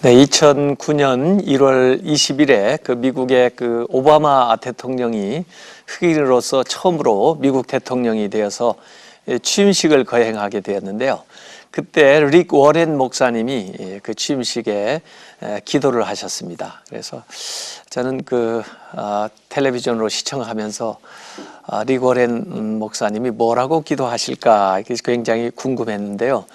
네, 2009년 1월 20일에 그 미국의 그 오바마 대통령이 흑인으로서 처음으로 미국 대통령이 되어서 취임식을 거행하게 되었는데요. 그때 릭 워렌 목사님이 그 취임식에 기도를 하셨습니다. 그래서 저는 그 텔레비전으로 시청하면서 릭 워렌 목사님이 뭐라고 기도하실까 굉장히 궁금했는데요.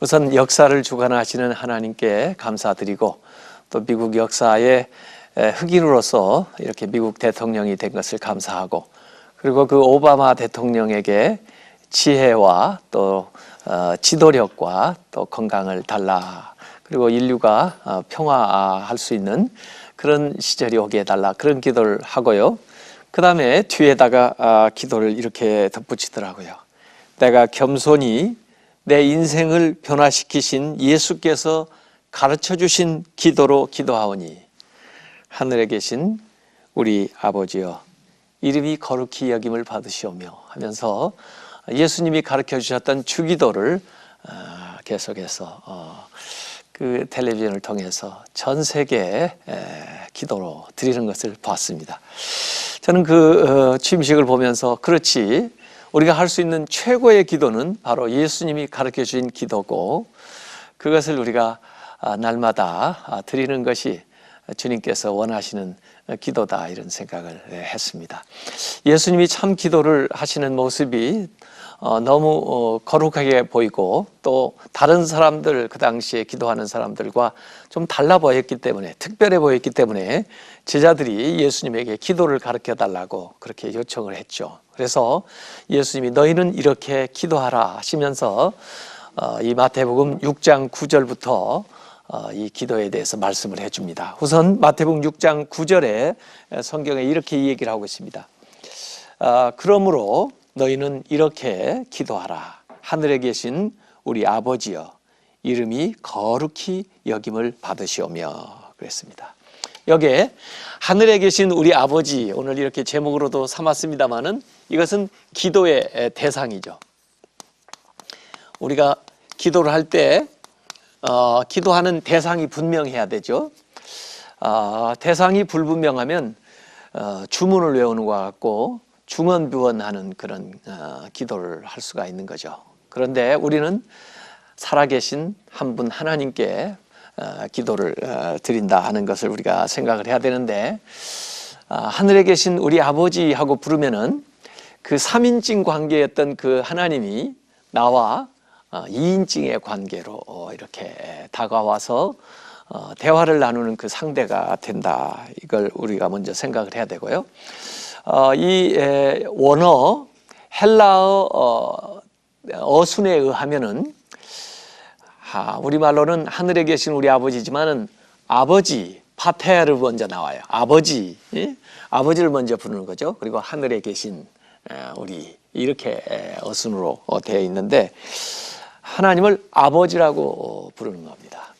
우선 역사를 주관하시는 하나님께 감사드리고 또 미국 역사에 흑인으로서 이렇게 미국 대통령이 된 것을 감사하고, 그리고 그 오바마 대통령에게 지혜와 또 지도력과 또 건강을 달라, 그리고 인류가 평화할 수 있는 그런 시절이 오게 해달라, 그런 기도를 하고요. 그 다음에 뒤에다가 기도를 이렇게 덧붙이더라고요. 내가 겸손히 내 인생을 변화시키신 예수께서 가르쳐 주신 기도로 기도하오니 하늘에 계신 우리 아버지여 이름이 거룩히 여김을 받으시오며 하면서 예수님이 가르쳐 주셨던 주기도를 계속해서 그 텔레비전을 통해서 전 세계에 기도로 드리는 것을 봤습니다. 저는 그 취임식을 보면서 그렇지, 우리가 할 수 있는 최고의 기도는 바로 예수님이 가르쳐 주신 기도고, 그것을 우리가 날마다 드리는 것이 주님께서 원하시는 기도다, 이런 생각을 했습니다. 예수님이 참 기도를 하시는 모습이 너무 거룩하게 보이고, 또 다른 사람들, 그 당시에 기도하는 사람들과 좀 달라 보였기 때문에, 특별해 보였기 때문에 제자들이 예수님에게 기도를 가르쳐 달라고 그렇게 요청을 했죠. 그래서 예수님이 너희는 이렇게 기도하라 하시면서 이 마태복음 6장 9절부터 이 기도에 대해서 말씀을 해줍니다. 우선 마태복음 6장 9절에 성경에 이렇게 이 얘기를 하고 있습니다. 그러므로 너희는 이렇게 기도하라. 하늘에 계신 우리 아버지여 이름이 거룩히 여김을 받으시오며 그랬습니다. 여기에 하늘에 계신 우리 아버지, 오늘 이렇게 제목으로도 삼았습니다마는 이것은 기도의 대상이죠. 우리가 기도를 할 때 기도하는 대상이 분명해야 되죠. 대상이 불분명하면 주문을 외우는 것 같고 중언부언하는 그런 기도를 할 수가 있는 거죠. 그런데 우리는 살아계신 한 분 하나님께 기도를 드린다 하는 것을 우리가 생각을 해야 되는데, 하늘에 계신 우리 아버지하고 부르면은 그 3인칭 관계였던 그 하나님이 나와 2인칭의 관계로 이렇게 다가와서 대화를 나누는 그 상대가 된다. 이걸 우리가 먼저 생각을 해야 되고요. 이 원어 헬라어 어순에 의하면은 우리말로는 하늘에 계신 우리 아버지지만은 아버지, 파테르 먼저 나와요. 아버지, 아버지를 먼저 부르는 거죠. 그리고 하늘에 계신 우리, 이렇게 어순으로 되어 있는데 하나님을 아버지라고 부르는 겁니다.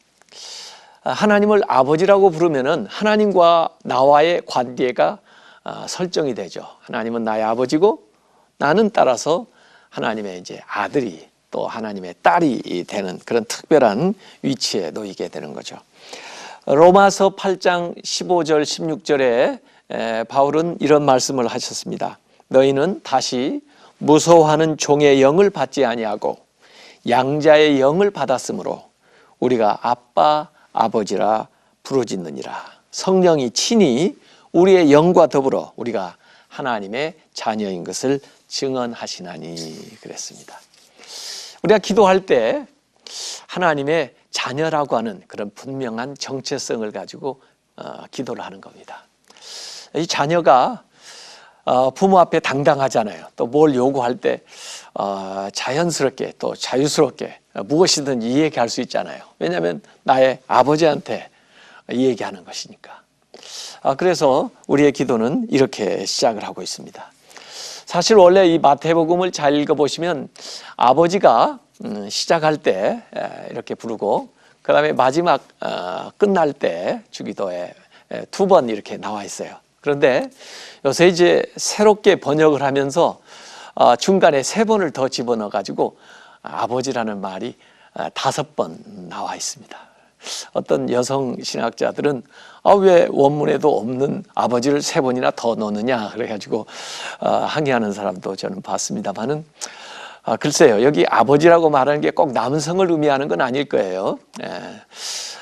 하나님을 아버지라고 부르면은 하나님과 나와의 관계가 설정이 되죠. 하나님은 나의 아버지고 나는 따라서 하나님의 이제 아들이, 또 하나님의 딸이 되는 그런 특별한 위치에 놓이게 되는 거죠. 로마서 8장 15절 16절에 바울은 이런 말씀을 하셨습니다. 너희는 다시 무서워하는 종의 영을 받지 아니하고 양자의 영을 받았으므로 우리가 아빠 아버지라 부르짖느니라. 성령이 친히 우리의 영과 더불어 우리가 하나님의 자녀인 것을 증언하시나니 그랬습니다. 우리가 기도할 때 하나님의 자녀라고 하는 그런 분명한 정체성을 가지고 기도를 하는 겁니다. 이 자녀가 부모 앞에 당당하잖아요. 또 뭘 요구할 때 자연스럽게 또 자유스럽게 무엇이든 이야기할 수 있잖아요. 왜냐하면 나의 아버지한테 이야기하는 것이니까. 그래서 우리의 기도는 이렇게 시작을 하고 있습니다. 사실 원래 이 마태복음을 잘 읽어보시면 아버지가 시작할 때 이렇게 부르고, 그 다음에 마지막 끝날 때 주기도에 2번 이렇게 나와 있어요. 그런데 요새 이제 새롭게 번역을 하면서 중간에 3번을 더 집어넣어 가지고 아버지라는 말이 5번 나와 있습니다. 어떤 여성 신학자들은 왜 원문에도 없는 아버지를 3번이나 더 넣느냐 그래가지고 항의하는 사람도 저는 봤습니다만은 글쎄요, 여기 아버지라고 말하는 게 꼭 남성을 의미하는 건 아닐 거예요.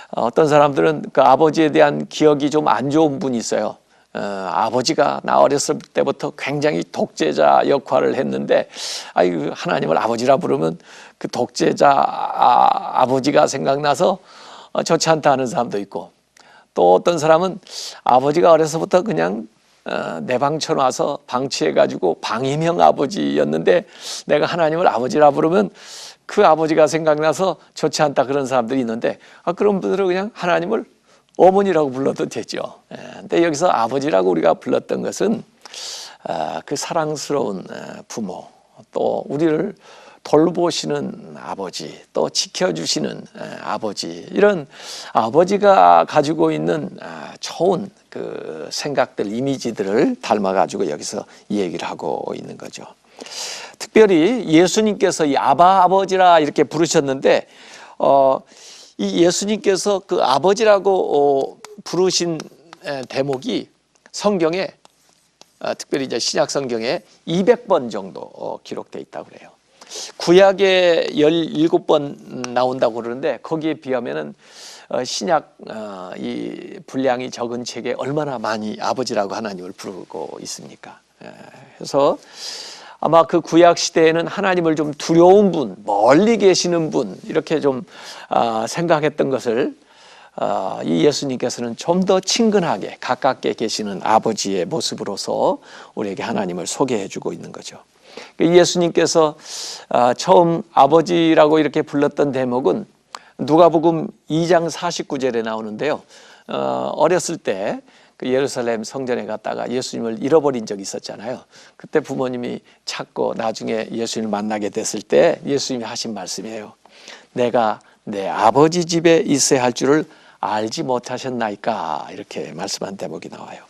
어떤 사람들은 그 아버지에 대한 기억이 좀 안 좋은 분이 있어요. 아버지가 나 어렸을 때부터 굉장히 독재자 역할을 했는데 하나님을 아버지라 부르면 그 독재자 아버지가 생각나서 좋지 않다 하는 사람도 있고, 또 어떤 사람은 아버지가 어려서부터 그냥 내 방 쳐놔서 방치해가지고 방임형 아버지였는데 내가 하나님을 아버지라 부르면 그 아버지가 생각나서 좋지 않다 그런 사람들이 있는데 그런 분들은 그냥 하나님을 어머니라고 불러도 되죠. 근데 여기서 아버지라고 우리가 불렀던 것은 그 사랑스러운 부모, 또 우리를 돌보시는 아버지, 또 지켜주시는 아버지, 이런 아버지가 가지고 있는 좋은 그 생각들, 이미지들을 닮아가지고 여기서 얘기를 하고 있는 거죠. 특별히 예수님께서 이 아버지라 이렇게 부르셨는데 이 예수님께서 그 아버지라고 부르신 대목이 성경에 특별히 이제 신약 성경에 200번 정도 기록되어 있다고 그래요. 구약에 17번 나온다고 그러는데 거기에 비하면은 신약 이 분량이 적은 책에 얼마나 많이 아버지라고 하나님을 부르고 있습니까? 그래서 아마 그 구약 시대에는 하나님을 좀 두려운 분, 멀리 계시는 분 이렇게 좀 생각했던 것을 이 예수님께서는 좀 더 친근하게 가깝게 계시는 아버지의 모습으로서 우리에게 하나님을 소개해 주고 있는 거죠. 예수님께서 처음 아버지라고 이렇게 불렀던 대목은 누가복음 2장 49절에 나오는데요. 어렸을 때 그 예루살렘 성전에 갔다가 예수님을 잃어버린 적이 있었잖아요. 그때 부모님이 찾고 나중에 예수님을 만나게 됐을 때 예수님이 하신 말씀이에요. 내가 내 아버지 집에 있어야 할 줄을 알지 못하셨나이까, 이렇게 말씀한 대목이 나와요.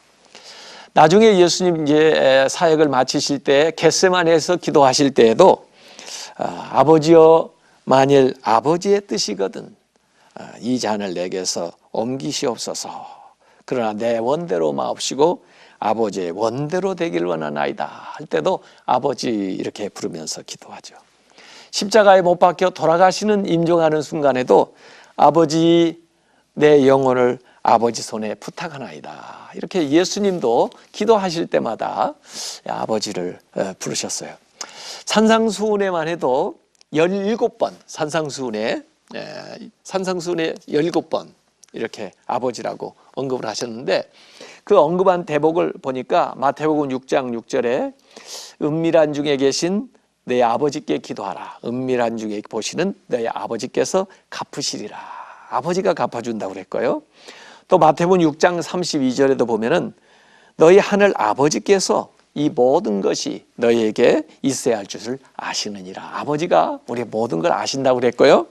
나중에 예수님 이제 사역을 마치실 때 겟세마네에서 기도하실 때에도 아버지여, 만일 아버지의 뜻이거든 이 잔을 내게서 옮기시옵소서. 그러나 내 원대로 마옵시고 아버지의 원대로 되길 원하나이다 할 때도 아버지 이렇게 부르면서 기도하죠. 십자가에 못 박혀 돌아가시는 임종하는 순간에도 아버지, 내 영혼을 아버지 손에 부탁하나이다, 이렇게 예수님도 기도하실 때마다 아버지를 부르셨어요. 산상수훈에만 해도 17번 산상수훈에 17번 이렇게 아버지라고 언급을 하셨는데, 그 언급한 대목을 보니까 마태복음 6장 6절에 은밀한 중에 계신 내 아버지께 기도하라. 은밀한 중에 보시는 내 아버지께서 갚으시리라. 아버지가 갚아준다고 그랬고요. 또 마태복음 6장 32절에도 보면은 너희 하늘 아버지께서 이 모든 것이 너희에게 있어야 할 줄을 아시느니라. 아버지가 우리의 모든 걸 아신다고 그랬고요.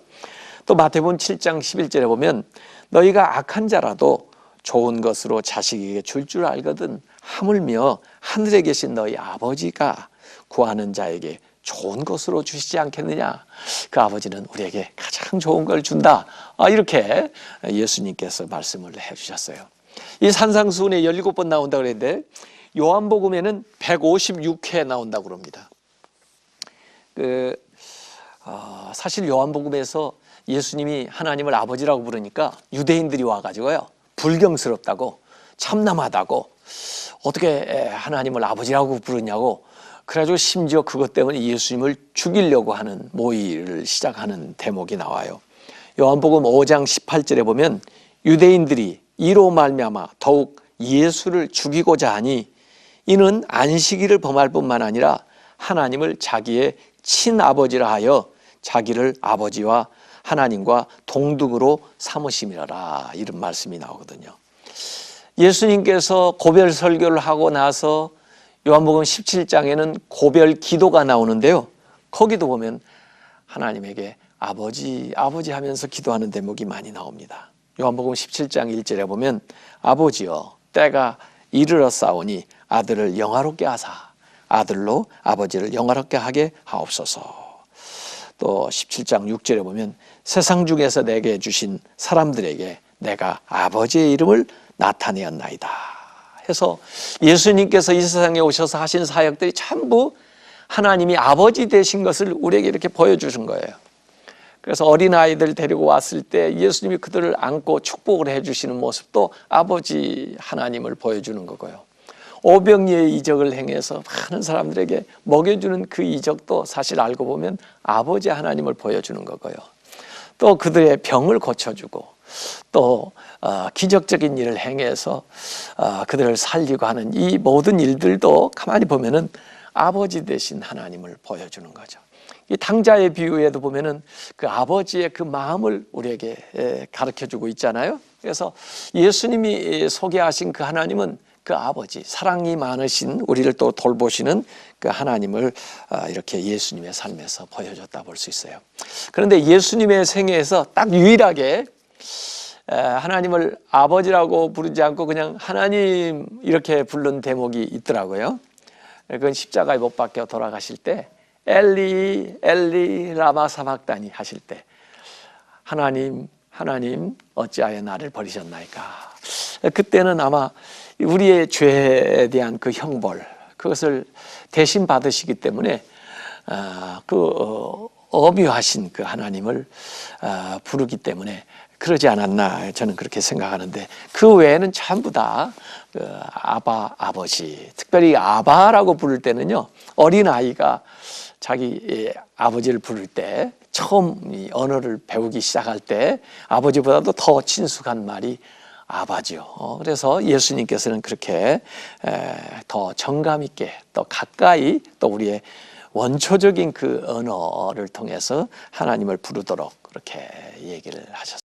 또 마태복음 7장 11절에 보면 너희가 악한 자라도 좋은 것으로 자식에게 줄 줄 알거든 하물며 하늘에 계신 너희 아버지가 구하는 자에게 좋은 것으로 주시지 않겠느냐. 그 아버지는 우리에게 가장 좋은 걸 준다. 이렇게 예수님께서 말씀을 해주셨어요. 이 산상수훈에 17번 나온다고 그랬는데 요한복음에는 156회 나온다고 그럽니다. 사실 요한복음에서 예수님이 하나님을 아버지라고 부르니까 유대인들이 와가지고요, 불경스럽다고, 참남하다고, 어떻게 하나님을 아버지라고 부르냐고, 그래가지고 심지어 그것 때문에 예수님을 죽이려고 하는 모의를 시작하는 대목이 나와요. 요한복음 5장 18절에 보면 유대인들이 이로 말미암아 더욱 예수를 죽이고자 하니 이는 안식일을 범할 뿐만 아니라 하나님을 자기의 친아버지라 하여 자기를 아버지와 하나님과 동등으로 삼으심이라, 이런 말씀이 나오거든요. 예수님께서 고별 설교를 하고 나서 요한복음 17장에는 고별 기도가 나오는데요. 거기도 보면 하나님에게 아버지, 아버지 하면서 기도하는 대목이 많이 나옵니다. 요한복음 17장 1절에 보면 아버지여, 때가 이르렀사오니 아들을 영화롭게 하사 아들로 아버지를 영화롭게 하게 하옵소서. 또 17장 6절에 보면 세상 중에서 내게 주신 사람들에게 내가 아버지의 이름을 나타내었나이다 해서 예수님께서 이 세상에 오셔서 하신 사역들이 전부 하나님이 아버지 되신 것을 우리에게 이렇게 보여주신 거예요. 그래서 어린아이들 데리고 왔을 때 예수님이 그들을 안고 축복을 해주시는 모습도 아버지 하나님을 보여주는 거고요. 오병이의 이적을 행해서 많은 사람들에게 먹여주는 그 이적도 사실 알고 보면 아버지 하나님을 보여주는 거고요. 또 그들의 병을 고쳐주고 또 기적적인 일을 행해서 그들을 살리고 하는 이 모든 일들도 가만히 보면은 아버지 되신 하나님을 보여주는 거죠. 이 탕자의 비유에도 보면은 그 아버지의 그 마음을 우리에게 가르쳐주고 있잖아요. 그래서 예수님이 소개하신 그 하나님은 그 아버지, 사랑이 많으신 우리를 또 돌보시는 그 하나님을 이렇게 예수님의 삶에서 보여줬다 볼 수 있어요. 그런데 예수님의 생애에서 딱 유일하게 하나님을 아버지라고 부르지 않고 그냥 하나님 이렇게 부른 대목이 있더라고요. 그건 십자가에 못 박혀 돌아가실 때 엘리 엘리 라마 사박다니 하실 때 하나님 하나님 어찌하여 나를 버리셨나이까. 그때는 아마 우리의 죄에 대한 그 형벌 그것을 대신 받으시기 때문에 엄유하신 그 하나님을 부르기 때문에 그러지 않았나 저는 그렇게 생각하는데 그 외에는 전부 다 아바 아버지, 특별히 아바라고 부를 때는요 어린아이가 자기 아버지를 부를 때 처음 이 언어를 배우기 시작할 때 아버지보다도 더 친숙한 말이 아바지요. 그래서 예수님께서는 그렇게 더 정감 있게 또 가까이 또 우리의 원초적인 그 언어를 통해서 하나님을 부르도록 그렇게 얘기를 하셨습니다.